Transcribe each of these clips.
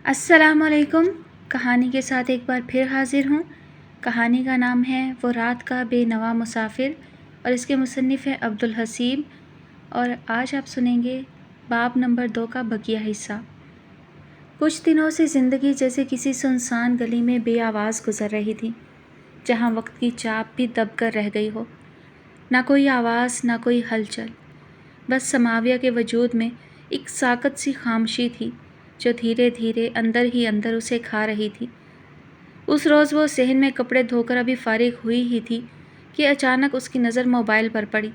السلام علیکم۔ کہانی کے ساتھ ایک بار پھر حاضر ہوں۔ کہانی کا نام ہے وہ رات کا بے نوا مسافر اور اس کے مصنف ہیں عبدالحسیب، اور آج آپ سنیں گے باب نمبر 2 کا بقیہ حصہ۔ کچھ دنوں سے زندگی جیسے کسی سنسان گلی میں بے آواز گزر رہی تھی، جہاں وقت کی چاپ بھی دب کر رہ گئی ہو۔ نہ کوئی آواز، نہ کوئی ہلچل، بس سماویہ کے وجود میں ایک ساکت سی خاموشی تھی جو دھیرے دھیرے اندر ہی اندر اسے کھا رہی تھی۔ اس روز وہ صحن میں کپڑے دھو کر ابھی فارغ ہوئی ہی تھی کہ اچانک اس کی نظر موبائل پر پڑی،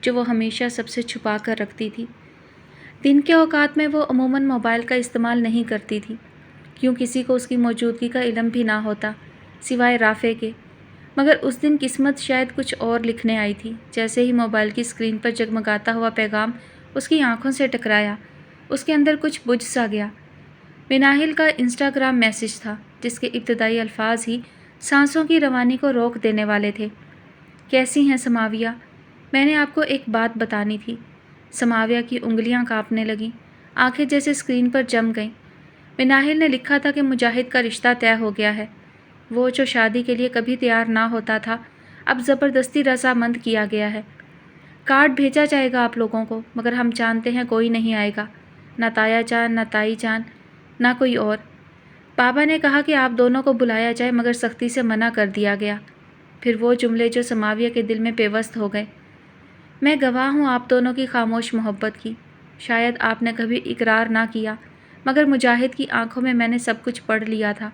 جو وہ ہمیشہ سب سے چھپا کر رکھتی تھی۔ دن کے اوقات میں وہ عموماً موبائل کا استعمال نہیں کرتی تھی، کیوں کسی کو اس کی موجودگی کا علم بھی نہ ہوتا سوائے رافع کے، مگر اس دن قسمت شاید کچھ اور لکھنے آئی تھی۔ جیسے ہی موبائل کی اسکرین پر جگمگاتا ہوا پیغام اس کی آنکھوں سے ٹکرایا، اس کے اندر کچھ بجھ سا گیا۔ مناہل کا انسٹاگرام میسج تھا، جس کے ابتدائی الفاظ ہی سانسوں کی روانی کو روک دینے والے تھے۔ کیسی ہیں سماویہ؟ میں نے آپ کو ایک بات بتانی تھی۔ سماویہ کی انگلیاں کانپنے لگیں، آنکھیں جیسے اسکرین پر جم گئیں۔ مناہل نے لکھا تھا کہ مجاہد کا رشتہ طے ہو گیا ہے۔ وہ جو شادی کے لیے کبھی تیار نہ ہوتا تھا، اب زبردستی رضامند کیا گیا ہے۔ کارڈ بھیجا جائے گا آپ لوگوں کو، مگر ہم جانتے ہیں کوئی نہیں آئے گا، نہ تایا جان، نہ تائی جان، نہ کوئی اور۔ بابا نے کہا کہ آپ دونوں کو بلایا جائے، مگر سختی سے منع کر دیا گیا۔ پھر وہ جملے جو سماویہ کے دل میں پیوست ہو گئے۔ میں گواہ ہوں آپ دونوں کی خاموش محبت کی۔ شاید آپ نے کبھی اقرار نہ کیا، مگر مجاہد کی آنکھوں میں میں نے سب کچھ پڑھ لیا تھا۔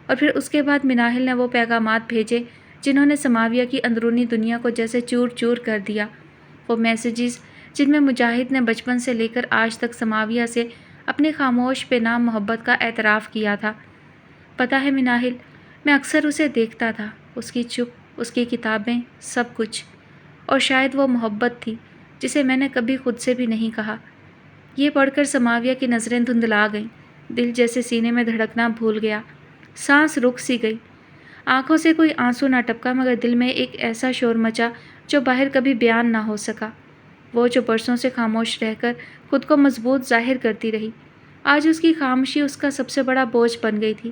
اور پھر اس کے بعد مناہل نے وہ پیغامات بھیجے جنہوں نے سماویہ کی اندرونی دنیا کو جیسے چور چور کر دیا۔ وہ میسیجز جن میں مجاہد نے بچپن سے لے کر آج تک سماویہ سے اپنی خاموش بے نام محبت کا اعتراف کیا تھا۔ پتہ ہے مناہل، میں اکثر اسے دیکھتا تھا، اس کی چپ، اس کی کتابیں، سب کچھ، اور شاید وہ محبت تھی جسے میں نے کبھی خود سے بھی نہیں کہا۔ یہ پڑھ کر سماویہ کی نظریں دھندلا گئیں، دل جیسے سینے میں دھڑکنا بھول گیا، سانس رک سی گئی، آنکھوں سے کوئی آنسو نہ ٹپکا، مگر دل میں ایک ایسا شور مچا جو باہر کبھی بیان نہ ہو سکا۔ وہ جو برسوں سے خاموش رہ کر خود کو مضبوط ظاہر کرتی رہی، آج اس کی خاموشی اس کا سب سے بڑا بوجھ بن گئی تھی۔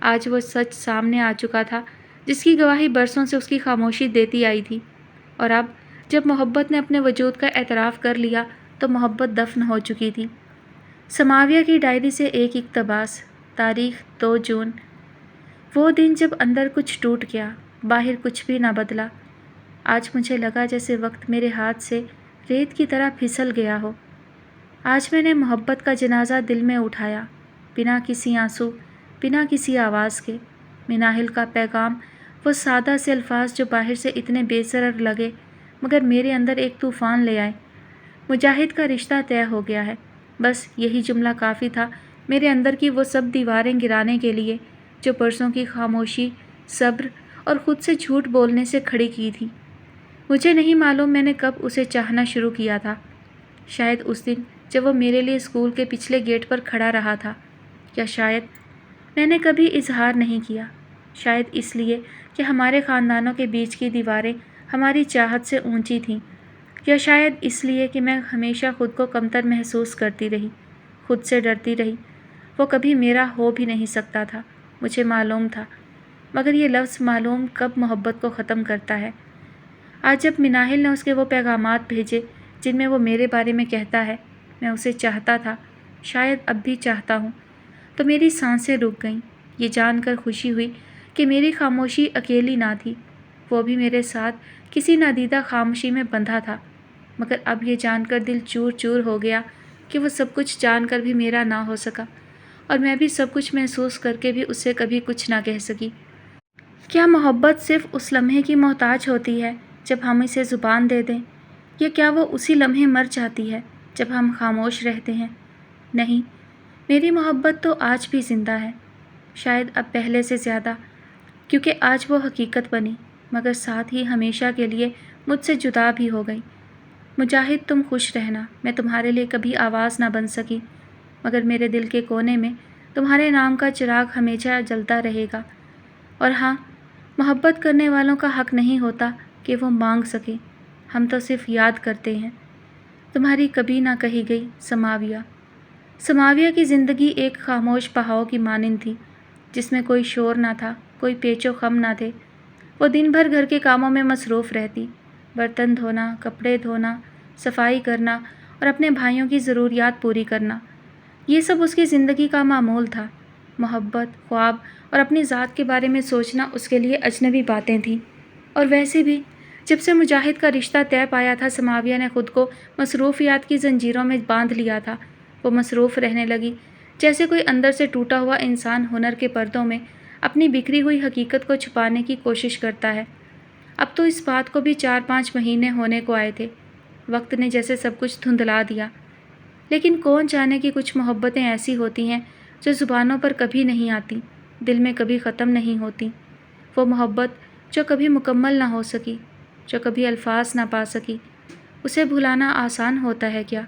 آج وہ سچ سامنے آ چکا تھا جس کی گواہی برسوں سے اس کی خاموشی دیتی آئی تھی، اور اب جب محبت نے اپنے وجود کا اعتراف کر لیا تو محبت دفن ہو چکی تھی۔ سماویہ کی ڈائری سے ایک اقتباس، تاریخ 2 جون۔ وہ دن جب اندر کچھ ٹوٹ گیا، باہر کچھ بھی نہ بدلا۔ آج مجھے لگا جیسے وقت میرے ہاتھ سے ریت کی طرح پھسل گیا ہو۔ آج میں نے محبت کا جنازہ دل میں اٹھایا، بنا کسی آنسو، بنا کسی آواز کے۔ مناہل کا پیغام، وہ سادہ سے الفاظ جو باہر سے اتنے بے سرر لگے مگر میرے اندر ایک طوفان لے آئے۔ مجاہد کا رشتہ طے ہو گیا ہے، بس یہی جملہ کافی تھا میرے اندر کی وہ سب دیواریں گرانے کے لیے جو برسوں کی خاموشی، صبر اور خود سے جھوٹ بولنے سے کھڑی کی تھی۔ مجھے نہیں معلوم میں نے کب اسے چاہنا شروع کیا تھا۔ شاید اس دن جب وہ میرے لیے اسکول کے پچھلے گیٹ پر کھڑا رہا تھا، یا شاید میں نے کبھی اظہار نہیں کیا، شاید اس لیے کہ ہمارے خاندانوں کے بیچ کی دیواریں ہماری چاہت سے اونچی تھیں، یا شاید اس لیے کہ میں ہمیشہ خود کو کمتر محسوس کرتی رہی، خود سے ڈرتی رہی۔ وہ کبھی میرا ہو بھی نہیں سکتا تھا، مجھے معلوم تھا، مگر یہ لفظ معلوم کب محبت کو ختم کرتا ہے۔ آج جب مناہل نے اس کے وہ پیغامات بھیجے جن میں وہ میرے بارے میں کہتا ہے میں اسے چاہتا تھا، شاید اب بھی چاہتا ہوں، تو میری سانسیں رک گئیں۔ یہ جان کر خوشی ہوئی کہ میری خاموشی اکیلی نہ تھی، وہ بھی میرے ساتھ کسی نادیدہ خاموشی میں بندھا تھا، مگر اب یہ جان کر دل چور چور ہو گیا کہ وہ سب کچھ جان کر بھی میرا نہ ہو سکا، اور میں بھی سب کچھ محسوس کر کے بھی اس سے کبھی کچھ نہ کہہ سکی۔ کیا محبت صرف اس لمحے کی محتاج ہوتی ہے جب ہم اسے زبان دے دیں، یا کیا وہ اسی لمحے مر جاتی ہے جب ہم خاموش رہتے ہیں؟ نہیں، میری محبت تو آج بھی زندہ ہے، شاید اب پہلے سے زیادہ، کیونکہ آج وہ حقیقت بنی، مگر ساتھ ہی ہمیشہ کے لیے مجھ سے جدا بھی ہو گئی۔ مجاہد، تم خوش رہنا، میں تمہارے لیے کبھی آواز نہ بن سکی، مگر میرے دل کے کونے میں تمہارے نام کا چراغ ہمیشہ جلتا رہے گا۔ اور ہاں، محبت کرنے والوں کا حق نہیں ہوتا کہ وہ مانگ سکیں، ہم تو صرف یاد کرتے ہیں۔ تمہاری کبھی نہ کہی گئی سماویہ۔ سماویہ کی زندگی ایک خاموش بہاؤ کی مانند تھی، جس میں کوئی شور نہ تھا، کوئی پیچ و خم نہ تھے۔ وہ دن بھر گھر کے کاموں میں مصروف رہتی، برتن دھونا، کپڑے دھونا، صفائی کرنا اور اپنے بھائیوں کی ضروریات پوری کرنا، یہ سب اس کی زندگی کا معمول تھا۔ محبت، خواب اور اپنی ذات کے بارے میں سوچنا اس کے لیے اجنبی باتیں تھیں۔ اور ویسے بھی جب سے مجاہد کا رشتہ طے پایا تھا، سماویہ نے خود کو مصروفیات کی زنجیروں میں باندھ لیا تھا۔ وہ مصروف رہنے لگی، جیسے کوئی اندر سے ٹوٹا ہوا انسان ہنر کے پردوں میں اپنی بکھری ہوئی حقیقت کو چھپانے کی کوشش کرتا ہے۔ اب تو اس بات کو بھی 4-5 مہینے ہونے کو آئے تھے۔ وقت نے جیسے سب کچھ دھندلا دیا، لیکن کون جانے کہ کچھ محبتیں ایسی ہوتی ہیں جو زبانوں پر کبھی نہیں آتی، دل میں کبھی ختم نہیں ہوتی۔ وہ محبت جو کبھی مکمل نہ ہو سکی، جو کبھی الفاظ نہ پا سکی، اسے بھلانا آسان ہوتا ہے کیا؟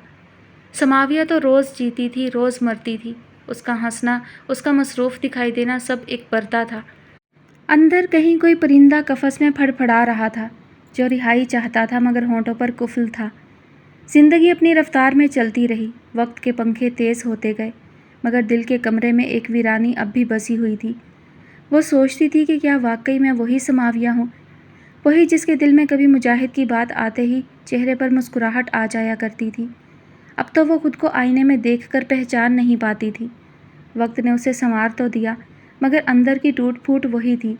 سماویہ تو روز جیتی تھی، روز مرتی تھی۔ اس کا ہنسنا، اس کا مصروف دکھائی دینا سب ایک پردہ تھا۔ اندر کہیں کوئی پرندہ قفس میں پھڑ پھڑا رہا تھا، جو رہائی چاہتا تھا مگر ہونٹوں پر قفل تھا۔ زندگی اپنی رفتار میں چلتی رہی، وقت کے پنکھے تیز ہوتے گئے، مگر دل کے کمرے میں ایک ویرانی اب بھی بسی ہوئی تھی۔ وہ سوچتی تھی کہ کیا واقعی میں وہی سماویہ ہوں، وہی جس کے دل میں کبھی مجاہد کی بات آتے ہی چہرے پر مسکراہٹ آ جایا کرتی تھی۔ اب تو وہ خود کو آئینے میں دیکھ کر پہچان نہیں پاتی تھی۔ وقت نے اسے سنوار تو دیا، مگر اندر کی ٹوٹ پھوٹ وہی تھی۔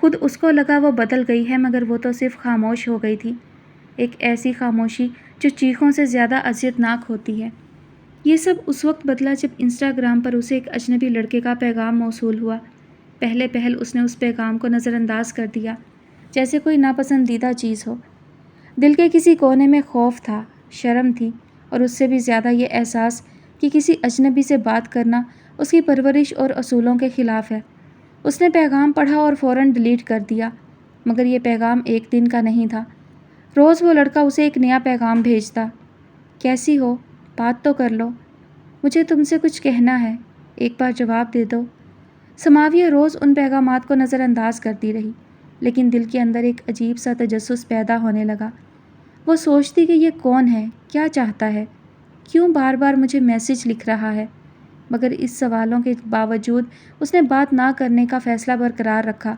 خود اس کو لگا وہ بدل گئی ہے، مگر وہ تو صرف خاموش ہو گئی تھی، ایک ایسی خاموشی جو چیخوں سے زیادہ اذیت ناک ہوتی ہے۔ یہ سب اس وقت بدلا جب انسٹاگرام پر اسے ایک اجنبی لڑکے کا پیغام موصول ہوا۔ پہلے پہل اس نے اس پیغام کو نظر انداز کر دیا، جیسے کوئی ناپسندیدہ چیز ہو۔ دل کے کسی کونے میں خوف تھا، شرم تھی، اور اس سے بھی زیادہ یہ احساس کہ کسی اجنبی سے بات کرنا اس کی پرورش اور اصولوں کے خلاف ہے۔ اس نے پیغام پڑھا اور فوراً ڈیلیٹ کر دیا، مگر یہ پیغام ایک دن کا نہیں تھا۔ روز وہ لڑکا اسے ایک نیا پیغام بھیجتا، کیسی ہو، بات تو کر لو، مجھے تم سے کچھ کہنا ہے، ایک بار جواب دے دو۔ سماویہ روز ان پیغامات کو نظر انداز کرتی رہی، لیکن دل کے اندر ایک عجیب سا تجسس پیدا ہونے لگا۔ وہ سوچتی کہ یہ کون ہے، کیا چاہتا ہے، کیوں بار بار مجھے میسج لکھ رہا ہے، مگر اس سوالوں کے باوجود اس نے بات نہ کرنے کا فیصلہ برقرار رکھا۔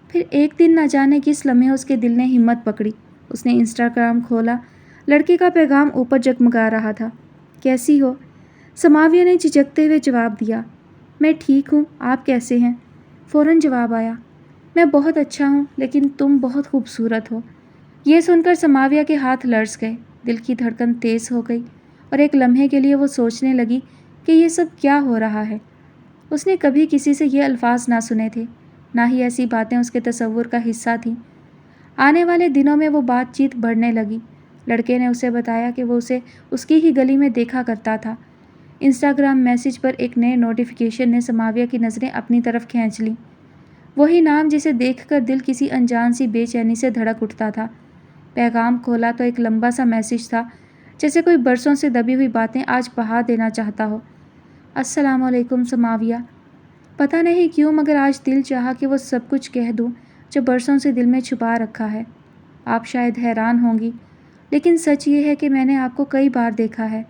پھر ایک دن نہ جانے کس لمحے اس کے دل نے ہمت پکڑی، اس نے انسٹاگرام کھولا۔ لڑکے کا پیغام اوپر جگمگا رہا تھا، کیسی ہو؟ سماویہ نے جھجکتے ہوئے جواب دیا، میں ٹھیک ہوں، آپ کیسے ہیں؟ فوراً جواب آیا، میں بہت اچھا ہوں، لیکن تم بہت خوبصورت ہو۔ یہ سن کر سماویہ کے ہاتھ لرز گئے، دل کی دھڑکن تیز ہو گئی، اور ایک لمحے کے لیے وہ سوچنے لگی کہ یہ سب کیا ہو رہا ہے۔ اس نے کبھی کسی سے یہ الفاظ نہ سنے تھے، نہ ہی ایسی باتیں اس کے تصور کا حصہ تھیں۔ آنے والے دنوں میں وہ بات چیت بڑھنے لگی۔ لڑکے نے اسے بتایا کہ وہ اسے اس کی ہی گلی میں دیکھا کرتا تھا۔ انسٹاگرام میسج پر ایک نئے نوٹیفیکیشن نے سماویہ کی نظریں اپنی طرف کھینچ لیں۔ وہی نام جسے دیکھ کر دل کسی انجان سی بے چینی سے دھڑک اٹھتا تھا۔ پیغام کھولا تو ایک لمبا سا میسج تھا، جیسے کوئی برسوں سے دبی ہوئی باتیں آج بہا دینا چاہتا ہو۔ السلام علیکم سماویہ، پتہ نہیں کیوں مگر آج دل چاہا کہ وہ سب کچھ کہہ دوں جو برسوں سے دل میں چھپا رکھا ہے۔ آپ شاید حیران ہوں گی، لیکن سچ یہ ہے کہ میں نے آپ کو کئی بار دیکھا ہے۔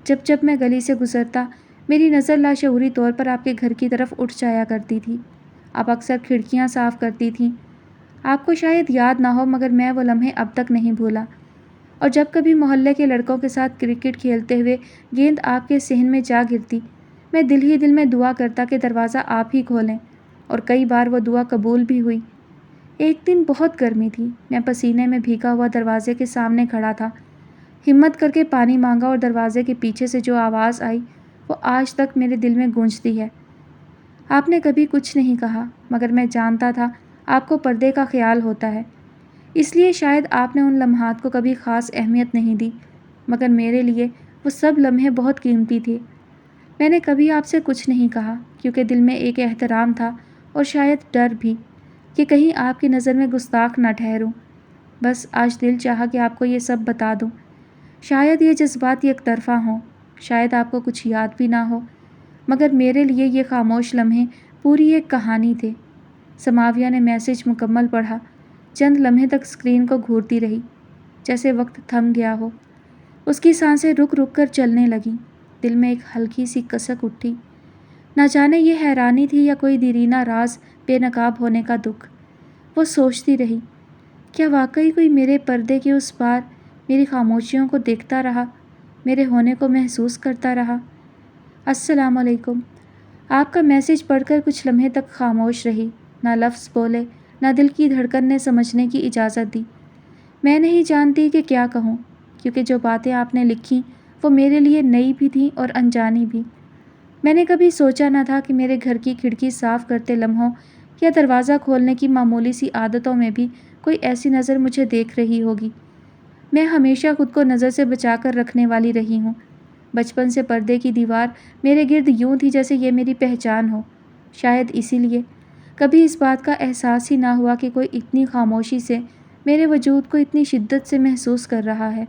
جب جب میں گلی سے گزرتا، میری نظر لاشعوری طور پر آپ کے گھر کی طرف اٹھ جایا کرتی تھی۔ آپ اکثر کھڑکیاں صاف کرتی تھیں۔ آپ کو شاید یاد نہ ہو، مگر میں وہ لمحے اب تک نہیں بھولا۔ اور جب کبھی محلے کے لڑکوں کے ساتھ کرکٹ کھیلتے ہوئے گیند آپ کے صحن میں جا گرتی، میں دل ہی دل میں دعا کرتا کہ دروازہ آپ ہی کھولیں، اور کئی بار وہ دعا قبول بھی ہوئی۔ ایک دن بہت گرمی تھی، میں پسینے میں بھیگا ہوا دروازے کے سامنے کھڑا تھا۔ ہمت کر کے پانی مانگا اور دروازے کے پیچھے سے جو آواز آئی وہ آج تک میرے دل میں گونجتی ہے۔ آپ نے کبھی کچھ نہیں کہا، مگر میں جانتا تھا آپ کو پردے کا خیال ہوتا ہے، اس لیے شاید آپ نے ان لمحات کو کبھی خاص اہمیت نہیں دی، مگر میرے لیے وہ سب لمحے بہت قیمتی تھے۔ میں نے کبھی آپ سے کچھ نہیں کہا، کیونکہ دل میں ایک احترام تھا اور شاید ڈر بھی کہ کہیں آپ کی نظر میں گستاخ نہ ٹھہروں۔ بس آج دل چاہا کہ آپ کو یہ سب بتا دوں۔ شاید یہ جذبات یک طرفہ ہوں، شاید آپ کو کچھ یاد بھی نہ ہو، مگر میرے لیے یہ خاموش لمحے پوری ایک کہانی تھے۔ سماویہ نے میسج مکمل پڑھا، چند لمحے تک اسکرین کو گھورتی رہی، جیسے وقت تھم گیا ہو۔ اس کی سانسیں رک رک کر چلنے لگیں، دل میں ایک ہلکی سی کسک اٹھی۔ نہ جانے یہ حیرانی تھی یا کوئی دیرینہ راز بے نقاب ہونے کا دکھ۔ وہ سوچتی رہی، کیا واقعی کوئی میرے پردے کے اس پار میری خاموشیوں کو دیکھتا رہا، میرے ہونے کو محسوس کرتا رہا؟ السلام علیکم۔ آپ کا میسج پڑھ کر کچھ لمحے تک خاموش رہی، نہ لفظ بولے، نہ دل کی دھڑکن نے سمجھنے کی اجازت دی۔ میں نہیں جانتی کہ کیا کہوں، کیونکہ جو باتیں آپ نے لکھی وہ میرے لیے نئی بھی تھیں اور انجانی بھی۔ میں نے کبھی سوچا نہ تھا کہ میرے گھر کی کھڑکی صاف کرتے لمحوں یا دروازہ کھولنے کی معمولی سی عادتوں میں بھی کوئی ایسی نظر مجھے دیکھ رہی ہوگی۔ میں ہمیشہ خود کو نظر سے بچا کر رکھنے والی رہی ہوں۔ بچپن سے پردے کی دیوار میرے گرد یوں تھی جیسے یہ میری پہچان ہو۔ شاید اسی لیے کبھی اس بات کا احساس ہی نہ ہوا کہ کوئی اتنی خاموشی سے میرے وجود کو اتنی شدت سے محسوس کر رہا ہے۔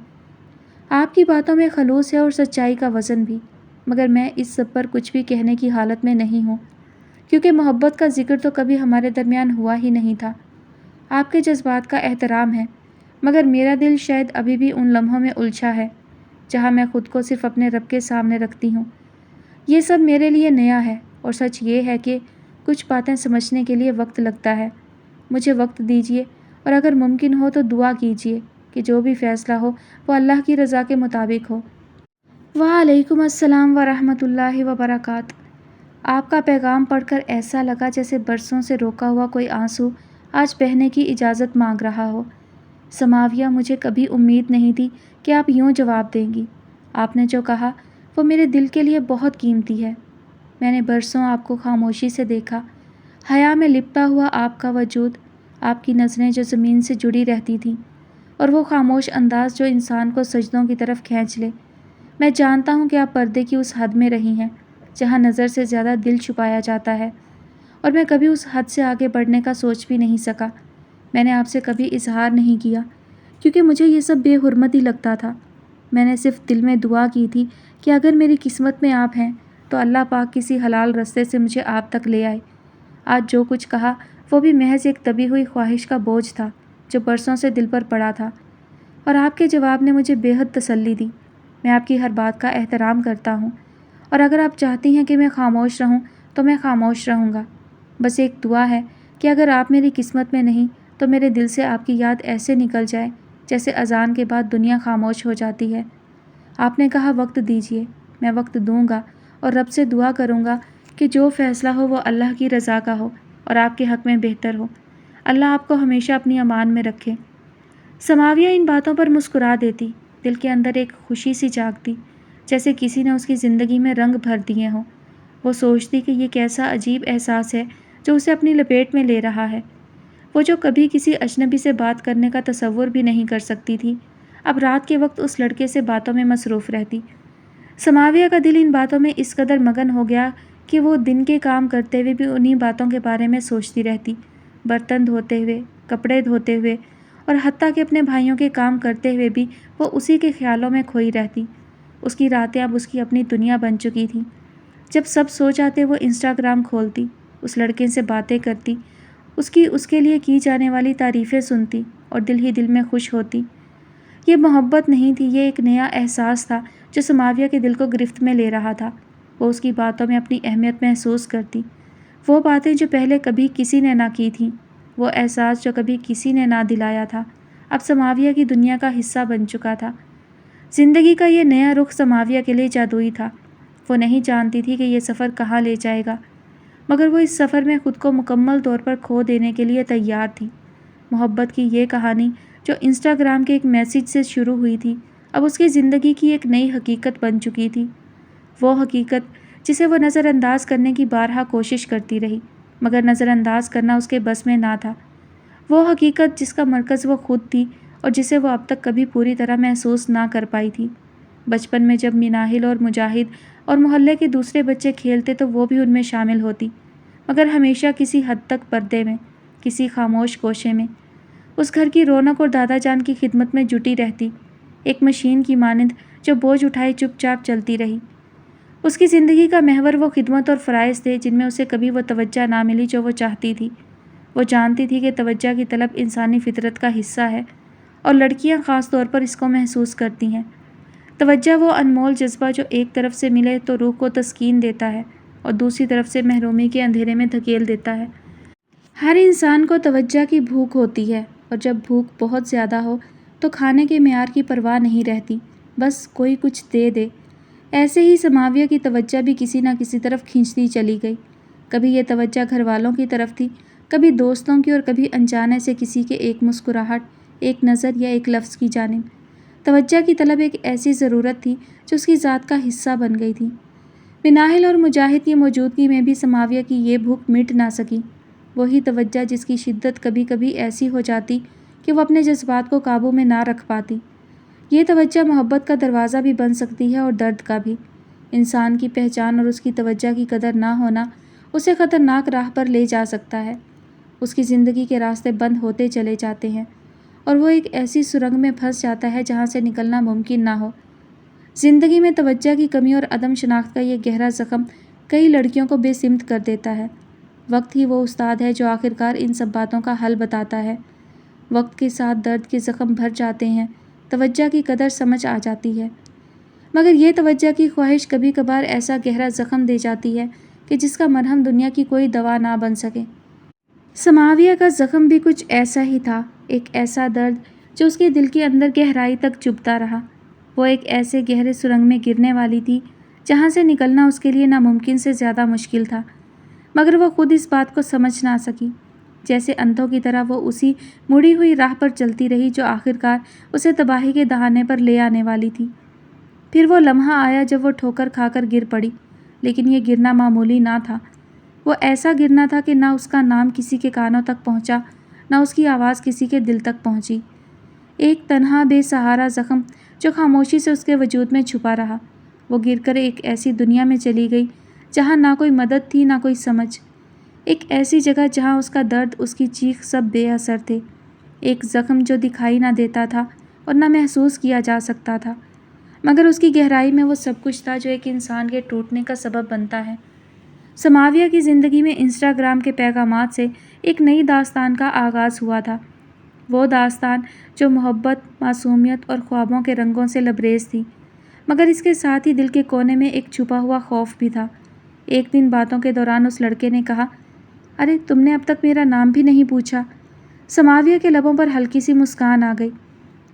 آپ کی باتوں میں خلوص ہے اور سچائی کا وزن بھی، مگر میں اس سب پر کچھ بھی کہنے کی حالت میں نہیں ہوں، کیونکہ محبت کا ذکر تو کبھی ہمارے درمیان ہوا ہی نہیں تھا۔ آپ کے جذبات کا احترام ہے، مگر میرا دل شاید ابھی بھی ان لمحوں میں الجھا ہے جہاں میں خود کو صرف اپنے رب کے سامنے رکھتی ہوں۔ یہ سب میرے لیے نیا ہے، اور سچ یہ ہے کہ کچھ باتیں سمجھنے کے لیے وقت لگتا ہے۔ مجھے وقت دیجیے، اور اگر ممکن ہو تو دعا کیجیے کہ جو بھی فیصلہ ہو وہ اللہ کی رضا کے مطابق ہو۔ وعلیکم السلام ورحمۃ اللہ وبرکاتہ۔ آپ کا پیغام پڑھ کر ایسا لگا جیسے برسوں سے روکا ہوا کوئی آنسو آج بہنے کی اجازت مانگ رہا ہو۔ سماویہ، مجھے کبھی امید نہیں تھی کہ آپ یوں جواب دیں گی۔ آپ نے جو کہا وہ میرے دل کے لیے بہت قیمتی ہے۔ میں نے برسوں آپ کو خاموشی سے دیکھا، حیا میں لپٹا ہوا آپ کا وجود، آپ کی نظریں جو زمین سے جڑی رہتی تھیں، اور وہ خاموش انداز جو انسان کو سجدوں کی طرف کھینچ لے۔ میں جانتا ہوں کہ آپ پردے کی اس حد میں رہی ہیں جہاں نظر سے زیادہ دل چھپایا جاتا ہے، اور میں کبھی اس حد سے آگے بڑھنے کا سوچ بھی نہیں سکا۔ میں نے آپ سے کبھی اظہار نہیں کیا کیونکہ مجھے یہ سب بے حرمتی لگتا تھا۔ میں نے صرف دل میں دعا کی تھی کہ اگر میری قسمت میں آپ ہیں تو اللہ پاک کسی حلال رستے سے مجھے آپ تک لے آئے۔ آج جو کچھ کہا وہ بھی محض ایک دبی ہوئی خواہش کا بوجھ تھا جو برسوں سے دل پر پڑا تھا، اور آپ کے جواب نے مجھے بے حد تسلی دی۔ میں آپ کی ہر بات کا احترام کرتا ہوں، اور اگر آپ چاہتی ہیں کہ میں خاموش رہوں تو میں خاموش رہوں گا۔ بس ایک دعا ہے کہ اگر آپ میری قسمت میں نہیں تو میرے دل سے آپ کی یاد ایسے نکل جائے جیسے اذان کے بعد دنیا خاموش ہو جاتی ہے۔ آپ نے کہا وقت دیجیے، میں وقت دوں گا، اور رب سے دعا کروں گا کہ جو فیصلہ ہو وہ اللہ کی رضا کا ہو اور آپ کے حق میں بہتر ہو۔ اللہ آپ کو ہمیشہ اپنی امان میں رکھے۔ سماویہ ان باتوں پر مسکرا دیتی، دل کے اندر ایک خوشی سی جاگتی، جیسے کسی نے اس کی زندگی میں رنگ بھر دیے ہوں۔ وہ سوچتی کہ یہ کیسا عجیب احساس ہے جو اسے اپنی لپیٹ میں لے رہا ہے۔ وہ جو کبھی کسی اجنبی سے بات کرنے کا تصور بھی نہیں کر سکتی تھی، اب رات کے وقت اس لڑکے سے باتوں میں مصروف رہتی۔ سماویہ کا دل ان باتوں میں اس قدر مگن ہو گیا کہ وہ دن کے کام کرتے ہوئے بھی انہی باتوں کے بارے میں سوچتی رہتی، برتن دھوتے ہوئے، کپڑے دھوتے ہوئے، اور حتیٰ کہ اپنے بھائیوں کے کام کرتے ہوئے بھی وہ اسی کے خیالوں میں کھوئی رہتی۔ اس کی راتیں اب اس کی اپنی دنیا بن چکی تھیں۔ جب سب سو جاتے وہ انسٹاگرام کھولتی، اس لڑکے سے باتیں کرتی، اس کے لیے کی جانے والی تعریفیں سنتی، اور دل ہی دل میں خوش ہوتی۔ یہ محبت نہیں تھی، یہ ایک نیا احساس تھا جو سماویہ کے دل کو گرفت میں لے رہا تھا۔ وہ اس کی باتوں میں اپنی اہمیت محسوس کرتی، وہ باتیں جو پہلے کبھی کسی نے نہ کی تھیں، وہ احساس جو کبھی کسی نے نہ دلایا تھا، اب سماویہ کی دنیا کا حصہ بن چکا تھا۔ زندگی کا یہ نیا رخ سماویہ کے لیے جادوئی تھا۔ وہ نہیں جانتی تھی کہ یہ سفر کہاں لے جائے گا، مگر وہ اس سفر میں خود کو مکمل طور پر کھو دینے کے لیے تیار تھی۔ محبت کی یہ کہانی جو انسٹاگرام کے ایک میسج سے شروع ہوئی تھی، اب اس کی زندگی کی ایک نئی حقیقت بن چکی تھی۔ وہ حقیقت جسے وہ نظر انداز کرنے کی بارہا کوشش کرتی رہی، مگر نظر انداز کرنا اس کے بس میں نہ تھا۔ وہ حقیقت جس کا مرکز وہ خود تھی اور جسے وہ اب تک کبھی پوری طرح محسوس نہ کر پائی تھی۔ بچپن میں جب مناہل اور مجاہد اور محلے کے دوسرے بچے کھیلتے تو وہ بھی ان میں شامل ہوتی، مگر ہمیشہ کسی حد تک پردے میں، کسی خاموش گوشے میں۔ اس گھر کی رونق اور دادا جان کی خدمت میں جٹی رہتی، ایک مشین کی مانند جو بوجھ اٹھائے چپ چاپ چلتی رہی۔ اس کی زندگی کا محور وہ خدمت اور فرائض تھے جن میں اسے کبھی وہ توجہ نہ ملی جو وہ چاہتی تھی۔ وہ جانتی تھی کہ توجہ کی طلب انسانی فطرت کا حصہ ہے، اور لڑکیاں خاص طور پر اس کو محسوس کرتی ہیں۔ توجہ وہ انمول جذبہ جو ایک طرف سے ملے تو روح کو تسکین دیتا ہے اور دوسری طرف سے محرومی کے اندھیرے میں دھکیل دیتا ہے۔ ہر انسان کو توجہ کی بھوک ہوتی ہے، اور جب بھوک بہت زیادہ ہو تو کھانے کے معیار کی پرواہ نہیں رہتی، بس کوئی کچھ دے دے۔ ایسے ہی سماویہ کی توجہ بھی کسی نہ کسی طرف کھینچتی چلی گئی۔ کبھی یہ توجہ گھر والوں کی طرف تھی، کبھی دوستوں کی، اور کبھی انجانے سے کسی کے ایک مسکراہٹ، ایک نظر یا ایک لفظ کی جانب۔ توجہ کی طلب ایک ایسی ضرورت تھی جو اس کی ذات کا حصہ بن گئی تھی۔ بناہل اور مجاہد کی موجودگی میں بھی سماویہ کی یہ بھوک مٹ نہ سکی۔ وہی توجہ جس کی شدت کبھی کبھی ایسی ہو جاتی کہ وہ اپنے جذبات کو قابو میں نہ رکھ پاتی۔ یہ توجہ محبت کا دروازہ بھی بن سکتی ہے اور درد کا بھی۔ انسان کی پہچان اور اس کی توجہ کی قدر نہ ہونا اسے خطرناک راہ پر لے جا سکتا ہے۔ اس کی زندگی کے راستے بند ہوتے چلے جاتے ہیں اور وہ ایک ایسی سرنگ میں پھنس جاتا ہے جہاں سے نکلنا ممکن نہ ہو۔ زندگی میں توجہ کی کمی اور عدم شناخت کا یہ گہرا زخم کئی لڑکیوں کو بے سمت کر دیتا ہے۔ وقت ہی وہ استاد ہے جو آخرکار ان سب باتوں کا حل بتاتا ہے۔ وقت کے ساتھ درد کے زخم بھر جاتے ہیں، توجہ کی قدر سمجھ آ جاتی ہے، مگر یہ توجہ کی خواہش کبھی کبھار ایسا گہرا زخم دے جاتی ہے کہ جس کا مرہم دنیا کی کوئی دوا نہ بن سکے۔ سماویہ کا زخم بھی کچھ ایسا ہی تھا، ایک ایسا درد جو اس کے دل کے اندر گہرائی تک چبھتا رہا۔ وہ ایک ایسے گہرے سرنگ میں گرنے والی تھی جہاں سے نکلنا اس کے لیے ناممکن سے زیادہ مشکل تھا، مگر وہ خود اس بات کو سمجھ نہ سکی۔ جیسے اندھوں کی طرح وہ اسی مڑی ہوئی راہ پر چلتی رہی جو آخرکار اسے تباہی کے دہانے پر لے آنے والی تھی۔ پھر وہ لمحہ آیا جب وہ ٹھوکر کھا کر گر پڑی، لیکن یہ گرنا معمولی نہ تھا۔ وہ ایسا گرنا تھا کہ نہ اس کا نام کسی کے کانوں تک پہنچا، نہ اس کی آواز کسی کے دل تک پہنچی۔ ایک تنہا بے سہارا زخم جو خاموشی سے اس کے وجود میں چھپا رہا۔ وہ گر کر ایک ایسی دنیا میں چلی گئی جہاں نہ کوئی مدد تھی، نہ کوئی سمجھ۔ ایک ایسی جگہ جہاں اس کا درد، اس کی چیخ سب بے اثر تھے۔ ایک زخم جو دکھائی نہ دیتا تھا اور نہ محسوس کیا جا سکتا تھا، مگر اس کی گہرائی میں وہ سب کچھ تھا جو ایک انسان کے ٹوٹنے کا سبب بنتا ہے۔ سماویہ کی زندگی میں انسٹاگرام کے پیغامات سے ایک نئی داستان کا آغاز ہوا تھا۔ وہ داستان جو محبت، معصومیت اور خوابوں کے رنگوں سے لبریز تھی، مگر اس کے ساتھ ہی دل کے کونے میں ایک چھپا ہوا خوف بھی تھا۔ ایک دن باتوں کے دوران اس لڑکے نے کہا، ارے تم نے اب تک میرا نام بھی نہیں پوچھا۔ سماویہ کے لبوں پر ہلکی سی مسکان آ گئی،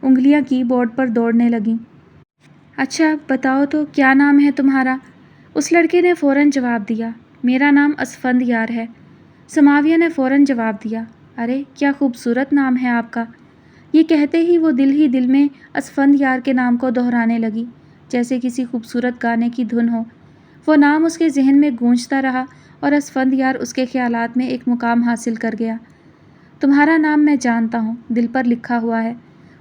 انگلیاں کی بورڈ پر دوڑنے لگیں۔ اچھا بتاؤ تو کیا نام ہے تمہارا؟ اس لڑکے نے فوراً جواب دیا، میرا نام اسفندیار ہے۔ سماویہ نے فوراً جواب دیا، ارے کیا خوبصورت نام ہے آپ کا۔ یہ کہتے ہی وہ دل ہی دل میں اسفندیار کے نام کو دہرانے لگی، جیسے کسی خوبصورت گانے کی دھن ہو۔ وہ نام اس کے ذہن میں گونجتا رہا اور اسفندیار اس کے خیالات میں ایک مقام حاصل کر گیا۔ تمہارا نام میں جانتا ہوں، دل پر لکھا ہوا ہے،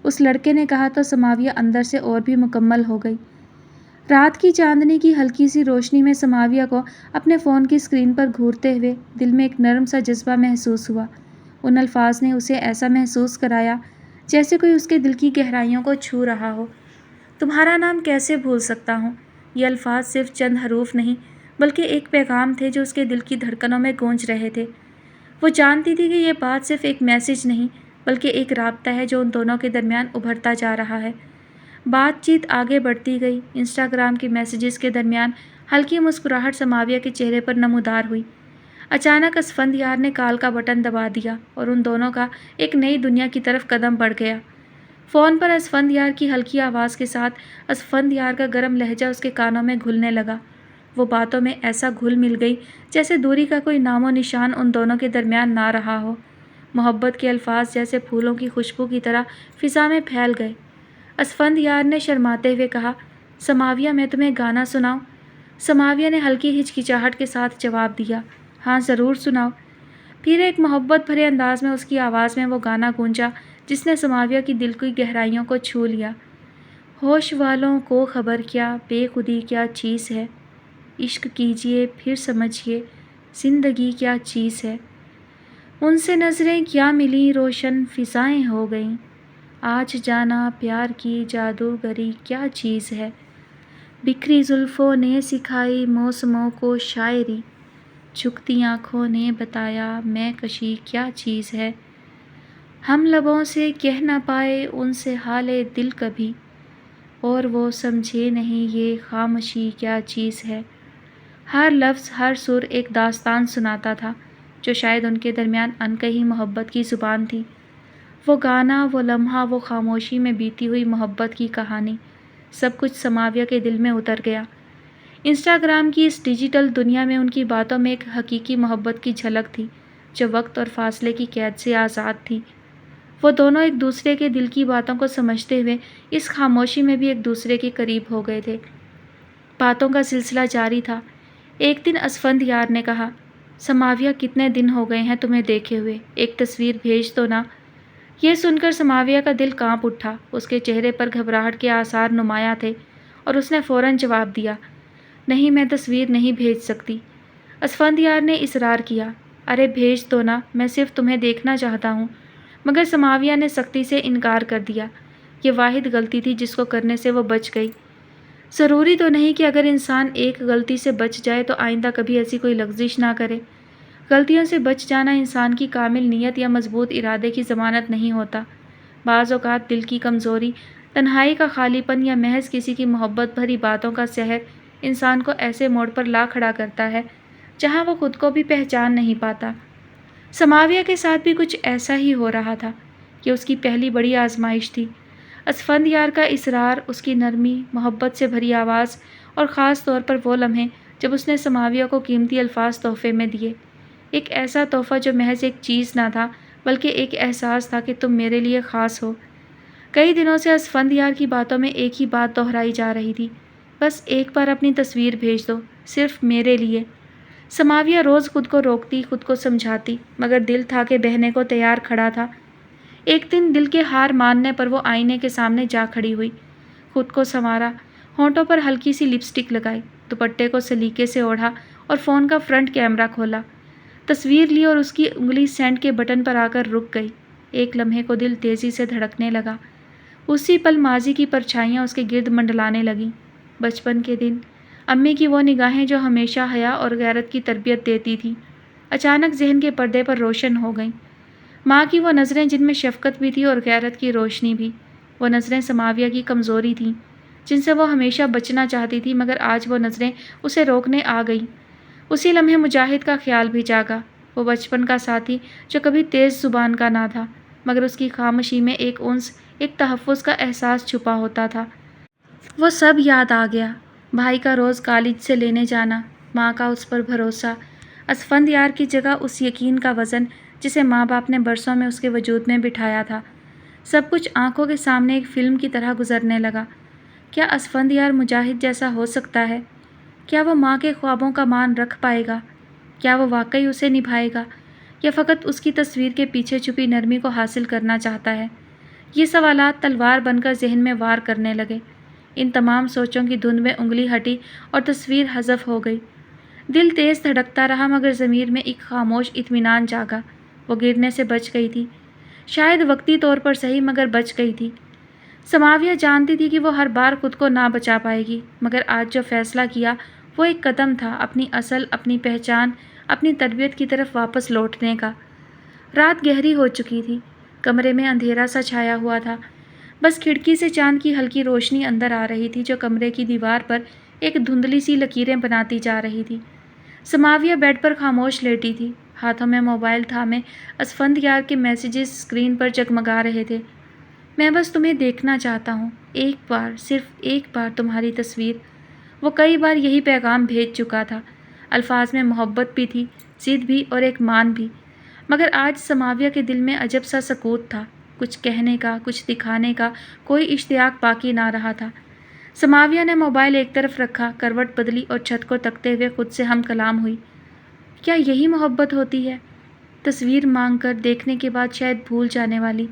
اس لڑکے نے کہا تو سماویہ اندر سے اور بھی مکمل ہو گئی۔ رات کی چاندنی کی ہلکی سی روشنی میں سماویہ کو اپنے فون کی اسکرین پر گھورتے ہوئے دل میں ایک نرم سا جذبہ محسوس ہوا۔ ان الفاظ نے اسے ایسا محسوس کرایا جیسے کوئی اس کے دل کی گہرائیوں کو چھو رہا ہو۔ تمہارا نام کیسے بھول سکتا ہوں؟ یہ الفاظ صرف چند حروف نہیں بلکہ ایک پیغام تھے جو اس کے دل کی دھڑکنوں میں گونج رہے تھے۔ وہ جانتی تھی کہ یہ بات صرف ایک میسج نہیں بلکہ ایک رابطہ ہے جو ان دونوں کے درمیان ابھرتا جا رہا ہے۔ بات چیت آگے بڑھتی گئی۔ انسٹاگرام کے میسیجز کے درمیان ہلکی مسکراہٹ سماویہ کے چہرے پر نمودار ہوئی۔ اچانک اسفندیار نے کال کا بٹن دبا دیا اور ان دونوں کا ایک نئی دنیا کی طرف قدم بڑھ گیا۔ فون پر اسفندیار کی ہلکی آواز کے ساتھ اسفندیار کا گرم لہجہ اس کے کانوں میں گھلنے لگا۔ وہ باتوں میں ایسا گھل مل گئی جیسے دوری کا کوئی نام و نشان ان دونوں کے درمیان نہ رہا ہو۔ محبت کے الفاظ جیسے پھولوں کی خوشبو کی طرح فضا میں پھیل گئے۔ اسفندیار نے شرماتے ہوئے کہا، سماویہ میں تمہیں گانا سناؤں؟ سماویہ نے ہلکی ہچکچاہٹ کے ساتھ جواب دیا، ہاں ضرور سناؤ۔ پھر ایک محبت بھرے انداز میں اس کی آواز میں وہ گانا گونجا جس نے سماویہ کی دل کی گہرائیوں کو چھو لیا۔ ہوش والوں کو خبر کیا بے خودی کیا چیز ہے، عشق کیجئے پھر سمجھیے زندگی کیا چیز ہے۔ ان سے نظریں کیا ملیں روشن فضائیں ہو گئیں، آج جانا پیار کی جادوگری کیا چیز ہے۔ بکھری زلفوں نے سکھائی موسموں کو شاعری، جھکتی آنکھوں نے بتایا میں کشی کیا چیز ہے۔ ہم لبوں سے کہہ نہ پائے ان سے حال دل کبھی، اور وہ سمجھے نہیں یہ خاموشی کیا چیز ہے۔ ہر لفظ ہر سر ایک داستان سناتا تھا جو شاید ان کے درمیان انکہی محبت کی زبان تھی۔ وہ گانا، وہ لمحہ، وہ خاموشی میں بیتی ہوئی محبت کی کہانی، سب کچھ سماویہ کے دل میں اتر گیا۔ انسٹاگرام کی اس ڈیجیٹل دنیا میں ان کی باتوں میں ایک حقیقی محبت کی جھلک تھی جو وقت اور فاصلے کی قید سے آزاد تھی۔ وہ دونوں ایک دوسرے کے دل کی باتوں کو سمجھتے ہوئے اس خاموشی میں بھی ایک دوسرے کے قریب ہو گئے تھے۔ باتوں کا سلسلہ جاری تھا۔ ایک دن اسفندیار نے کہا، سماویہ کتنے دن ہو گئے ہیں تمہیں دیکھے ہوئے، ایک تصویر بھیج دو نا۔ یہ سن کر سماویہ کا دل کانپ اٹھا، اس کے چہرے پر گھبراہٹ کے آثار نمایاں تھے اور اس نے فوراً جواب دیا، نہیں میں تصویر نہیں بھیج سکتی۔ اسفندیار نے اصرار کیا، ارے بھیج دو نا، میں صرف تمہیں دیکھنا چاہتا ہوں۔ مگر سماویہ نے سختی سے انکار کر دیا۔ یہ واحد غلطی تھی جس کو کرنے سے وہ بچ گئی۔ ضروری تو نہیں کہ اگر انسان ایک غلطی سے بچ جائے تو آئندہ کبھی ایسی کوئی لغزش نہ کرے۔ غلطیوں سے بچ جانا انسان کی کامل نیت یا مضبوط ارادے کی ضمانت نہیں ہوتا۔ بعض اوقات دل کی کمزوری، تنہائی کا خالی پن یا محض کسی کی محبت بھری باتوں کا سحر انسان کو ایسے موڑ پر لا کھڑا کرتا ہے جہاں وہ خود کو بھی پہچان نہیں پاتا۔ سماویہ کے ساتھ بھی کچھ ایسا ہی ہو رہا تھا۔ یہ اس کی پہلی بڑی آزمائش تھی۔ اسفندیار کا اصرار، اس کی نرمی، محبت سے بھری آواز اور خاص طور پر وہ لمحے جب اس نے سماویہ کو قیمتی الفاظ تحفے میں دیے۔ ایک ایسا تحفہ جو محض ایک چیز نہ تھا بلکہ ایک احساس تھا کہ تم میرے لیے خاص ہو۔ کئی دنوں سے اسفندیار کی باتوں میں ایک ہی بات دہرائی جا رہی تھی، بس ایک بار اپنی تصویر بھیج دو، صرف میرے لیے۔ سماویہ روز خود کو روکتی، خود کو سمجھاتی، مگر دل تھا کہ بہنے کو تیار کھڑا تھا۔ ایک دن دل کے ہار ماننے پر وہ آئینے کے سامنے جا کھڑی ہوئی، خود کو سنوارا، ہونٹوں پر ہلکی سی لپسٹک لگائی، دوپٹے کو سلیقے سے اوڑھا اور فون کا فرنٹ کیمرہ کھولا۔ تصویر لی اور اس کی انگلی سینڈ کے بٹن پر آ کر رک گئی۔ ایک لمحے کو دل تیزی سے دھڑکنے لگا۔ اسی پل ماضی کی پرچھائیاں اس کے گرد منڈلانے لگیں۔ بچپن کے دن، امی کی وہ نگاہیں جو ہمیشہ حیا اور غیرت کی تربیت دیتی تھیں، اچانک ذہن کے پردے پر روشن ہو گئیں۔ ماں کی وہ نظریں جن میں شفقت بھی تھی اور غیرت کی روشنی بھی، وہ نظریں سماویہ کی کمزوری تھیں جن سے وہ ہمیشہ بچنا چاہتی تھی، مگر آج وہ نظریں اسے روکنے آ گئیں۔ اسی لمحے مجاہد کا خیال بھی جاگا، وہ بچپن کا ساتھی جو کبھی تیز زبان کا نہ تھا، مگر اس کی خاموشی میں ایک انس، ایک تحفظ کا احساس چھپا ہوتا تھا۔ وہ سب یاد آ گیا، بھائی کا روز کالج سے لینے جانا، ماں کا اس پر بھروسہ، اسفندیار کی جگہ اس یقین کا وزن جسے ماں باپ نے برسوں میں اس کے وجود میں بٹھایا تھا۔ سب کچھ آنکھوں کے سامنے ایک فلم کی طرح گزرنے لگا۔ کیا اسفندیار مجاہد جیسا ہو سکتا ہے؟ کیا وہ ماں کے خوابوں کا مان رکھ پائے گا؟ کیا وہ واقعی اسے نبھائے گا یا فقط اس کی تصویر کے پیچھے چھپی نرمی کو حاصل کرنا چاہتا ہے؟ یہ سوالات تلوار بن کر ذہن میں وار کرنے لگے۔ ان تمام سوچوں کی دھند میں انگلی ہٹی اور تصویر حذف ہو گئی۔ دل تیز دھڑکتا رہا مگر ضمیر میں ایک خاموش اطمینان جاگا، وہ گرنے سے بچ گئی تھی، شاید وقتی طور پر صحیح مگر بچ گئی تھی۔ سماویہ جانتی تھی کہ وہ ہر بار خود کو نہ بچا پائے گی، مگر آج جو فیصلہ کیا وہ ایک قدم تھا اپنی اصل، اپنی پہچان، اپنی تربیت کی طرف واپس لوٹنے کا۔ رات گہری ہو چکی تھی، کمرے میں اندھیرا سا چھایا ہوا تھا، بس کھڑکی سے چاند کی ہلکی روشنی اندر آ رہی تھی جو کمرے کی دیوار پر ایک دھندلی سی لکیریں بناتی جا رہی تھی۔ سماویہ بیڈ پر خاموش لیٹی تھی، ہاتھوں میں موبائل تھامے اسفندیار کے میسیجز اسکرین پر جگمگا رہے تھے۔ میں بس تمہیں دیکھنا چاہتا ہوں، ایک بار، صرف ایک بار تمہاری تصویر۔ وہ کئی بار یہی پیغام بھیج چکا تھا، الفاظ میں محبت بھی تھی، ضد بھی اور ایک مان بھی، مگر آج سماویہ کے دل میں عجب سا سکوت تھا، کچھ کہنے کا، کچھ دکھانے کا کوئی اشتیاق باقی نہ رہا تھا۔ سماویہ نے موبائل ایک طرف رکھا، کروٹ بدلی اور چھت کو تکتے ہوئے خود سے ہم کلام ہوئی، کیا یہی محبت ہوتی ہے؟ تصویر مانگ کر دیکھنے کے بعد شاید بھول جانے والی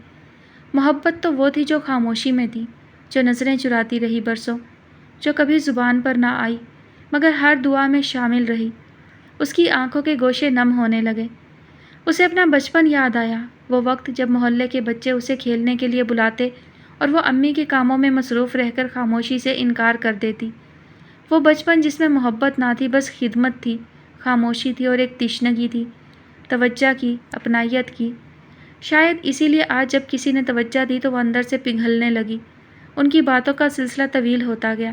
محبت تو وہ تھی جو خاموشی میں تھی، جو نظریں چراتی رہی برسوں، جو کبھی زبان پر نہ آئی مگر ہر دعا میں شامل رہی۔ اس کی آنکھوں کے گوشے نم ہونے لگے۔ اسے اپنا بچپن یاد آیا، وہ وقت جب محلے کے بچے اسے کھیلنے کے لیے بلاتے اور وہ امی کے کاموں میں مصروف رہ کر خاموشی سے انکار کر دیتی۔ وہ بچپن جس میں محبت نہ تھی، بس خدمت تھی، خاموشی تھی اور ایک تشنگی تھی، توجہ کی، اپنائیت کی۔ شاید اسی لیے آج جب کسی نے توجہ دی تو وہ اندر سے پگھلنے لگی، ان کی باتوں کا سلسلہ طویل ہوتا گیا۔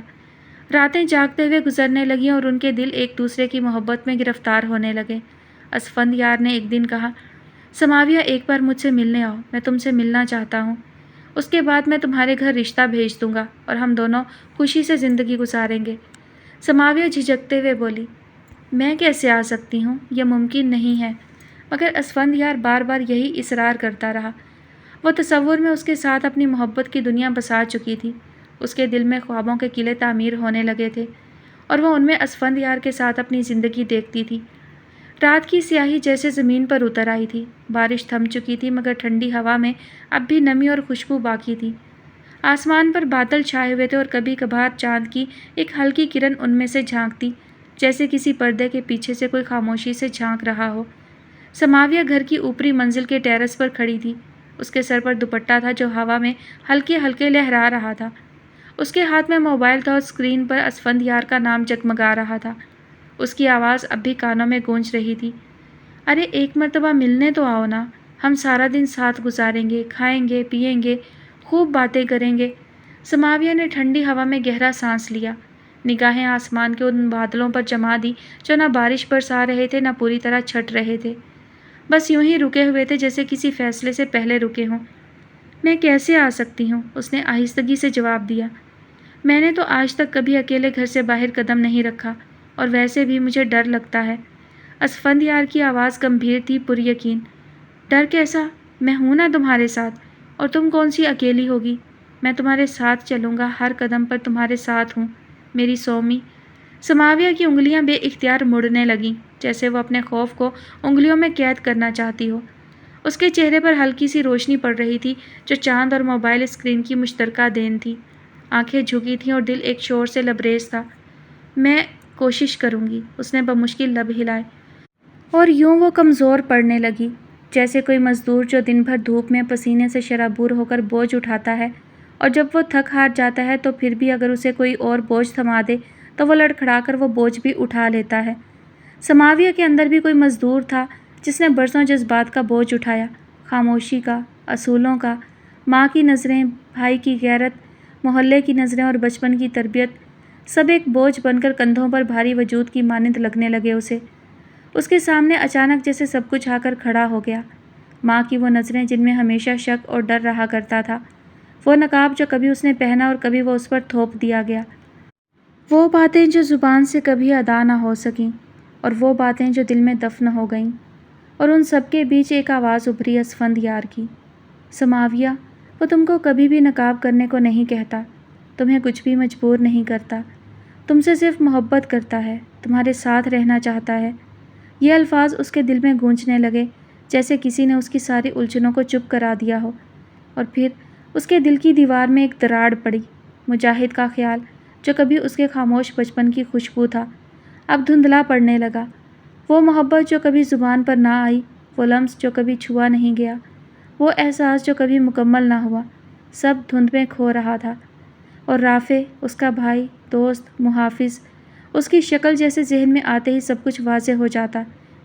راتیں جاگتے ہوئے گزرنے لگیں اور ان کے دل ایک دوسرے کی محبت میں گرفتار ہونے لگے۔ اسفندیار نے ایک دن کہا، سماویہ ایک بار مجھ سے ملنے آؤ، میں تم سے ملنا چاہتا ہوں۔ اس کے بعد میں تمہارے گھر رشتہ بھیج دوں گا اور ہم دونوں خوشی سے زندگی گزاریں گے۔ سماویہ جھجکتے ہوئے بولی، میں کیسے آ سکتی ہوں؟ یہ ممکن نہیں ہے۔ مگر اسفندیار بار بار یہی اصرار کرتا رہا۔ وہ تصور میں اس کے ساتھ اپنی محبت کی دنیا بسا چکی تھی۔ اس کے دل میں خوابوں کے قلعے تعمیر ہونے لگے تھے اور وہ ان میں اسفندیار کے ساتھ اپنی زندگی دیکھتی تھی۔ رات کی سیاہی جیسے زمین پر اتر آئی تھی۔ بارش تھم چکی تھی مگر ٹھنڈی ہوا میں اب بھی نمی اور خوشبو باقی تھی۔ آسمان پر بادل چھائے ہوئے تھے اور کبھی کبھار چاند کی ایک ہلکی کرن ان میں سے جھانکتی، جیسے کسی پردے کے پیچھے سے کوئی خاموشی سے جھانک رہا ہو۔ سماویہ گھر کی اوپری منزل کے ٹیرس پر کھڑی تھی۔ اس کے سر پر دوپٹہ تھا جو ہوا میں ہلکے ہلکے لہرا رہا تھا۔ اس کے ہاتھ میں موبائل تھا اور اسکرین پر اسفندیار کا نام جگمگا رہا تھا۔ اس کی آواز اب بھی کانوں میں گونج رہی تھی، ارے ایک مرتبہ ملنے تو آؤ نا، ہم سارا دن ساتھ گزاریں گے، کھائیں گے، پیئیں گے، خوب باتیں کریں گے۔ سماویہ نے ٹھنڈی ہوا میں گہرا سانس لیا، نگاہیں آسمان کے ان بادلوں پر جما دی جو نہ بارش برسا رہے تھے نہ پوری طرح چھٹ رہے تھے، بس یوں ہی رکے ہوئے تھے جیسے کسی فیصلے سے پہلے رکے ہوں۔ میں کیسے آ سکتی ہوں؟ اس نے آہستگی سے جواب دیا۔ میں نے تو آج تک کبھی اکیلے گھر سے باہر قدم نہیں رکھا اور ویسے بھی مجھے ڈر لگتا ہے۔ اسفندیار کی آواز گمبھیر تھی، پر یقین۔ ڈر کیسا؟ میں ہوں نا تمہارے ساتھ، اور تم کون سی اکیلی ہوگی؟ میں تمہارے ساتھ چلوں گا، ہر قدم پر تمہارے ساتھ ہوں، میری سومی۔ سماویہ کی انگلیاں بے اختیار مڑنے لگیں، جیسے وہ اپنے خوف کو انگلیوں میں قید کرنا چاہتی ہو۔ اس کے چہرے پر ہلکی سی روشنی پڑ رہی تھی جو چاند اور موبائل اسکرین کی مشترکہ دین تھی۔ آنکھیں جھکی تھیں اور دل ایک شور سے لبریز تھا۔ میں کوشش کروں گی، اس نے بمشکل لب ہلائے، اور یوں وہ کمزور پڑنے لگی، جیسے کوئی مزدور جو دن بھر دھوپ میں پسینے سے شرابور ہو کر بوجھ اٹھاتا ہے اور جب وہ تھک ہار جاتا ہے تو پھر بھی اگر اسے کوئی اور بوجھ تھما دے تو وہ لڑکھڑا کر وہ بوجھ بھی اٹھا لیتا ہے۔ سماویہ کے اندر بھی کوئی مزدور تھا جس نے برسوں جذبات کا بوجھ اٹھایا، خاموشی کا، اصولوں کا، ماں کی نظریں، بھائی کی غیرت، محلے کی نظریں اور بچپن کی تربیت، سب ایک بوجھ بن کر کندھوں پر بھاری وجود کی مانند لگنے لگے اسے۔ اس کے سامنے اچانک جیسے سب کچھ آ کر کھڑا ہو گیا۔ ماں کی وہ نظریں جن میں ہمیشہ شک اور ڈر رہا کرتا تھا، وہ نقاب جو کبھی اس نے پہنا اور کبھی وہ اس پر تھوپ دیا گیا، وہ باتیں جو زبان سے کبھی ادا نہ ہو سکیں اور وہ باتیں جو دل میں دفن ہو گئیں، اور ان سب کے بیچ ایک آواز ابھری اسفندیار کی، سماویہ، وہ تم کو کبھی بھی نقاب کرنے کو نہیں کہتا، تمہیں کچھ بھی مجبور نہیں کرتا، تم سے صرف محبت کرتا ہے، تمہارے ساتھ رہنا چاہتا ہے۔ یہ الفاظ اس کے دل میں گونجنے لگے جیسے کسی نے اس کی ساری الجھنوں کو چپ کرا دیا ہو، اور پھر اس کے دل کی دیوار میں ایک دراڑ پڑی۔ مجاہد کا خیال جو کبھی اس کے خاموش بچپن کی خوشبو تھا اب دھندلا پڑنے لگا۔ وہ محبت جو کبھی زبان پر نہ آئی، وہ لمس جو کبھی چھوا نہیں گیا، وہ احساس جو کبھی مکمل نہ ہوا، سب دھند میں کھو رہا تھا۔ اور رافع، اس کا بھائی، دوست، محافظ، اس کی شکل جیسے ذہن میں آتے ہی سب کچھ واضح ہو جاتا،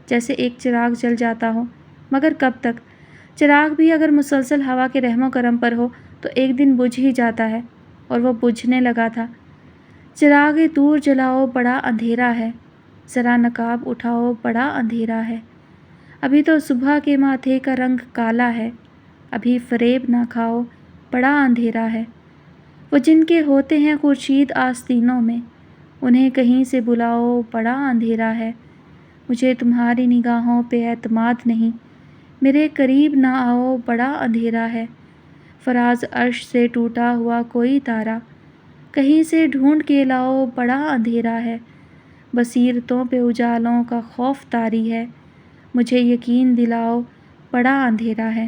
جیسے ایک چراغ جل جاتا ہو، مگر کب تک؟ چراغ بھی اگر مسلسل ہوا کے رحم و کرم پر ہو تو ایک دن بجھ ہی جاتا ہے، اور وہ بجھنے لگا تھا۔ چراغ دور جلاؤ، بڑا اندھیرا ہے، ذرا نقاب اٹھاؤ، بڑا اندھیرا ہے، ابھی تو صبح کے ماتھے کا رنگ کالا ہے، ابھی فریب نہ کھاؤ، بڑا اندھیرا ہے۔ وہ جن کے ہوتے ہیں خورشید آستینوں میں، انہیں کہیں سے بلاؤ، بڑا اندھیرا ہے، مجھے تمہاری نگاہوں پہ اعتماد نہیں، میرے قریب نہ آؤ، بڑا اندھیرا ہے۔ فراز عرش سے ٹوٹا ہوا کوئی تارا، کہیں سے ڈھونڈ کے لاؤ، بڑا اندھیرا ہے، بصیرتوں پہ اجالوں کا خوف طاری ہے، مجھے یقین دلاؤ، بڑا اندھیرا ہے۔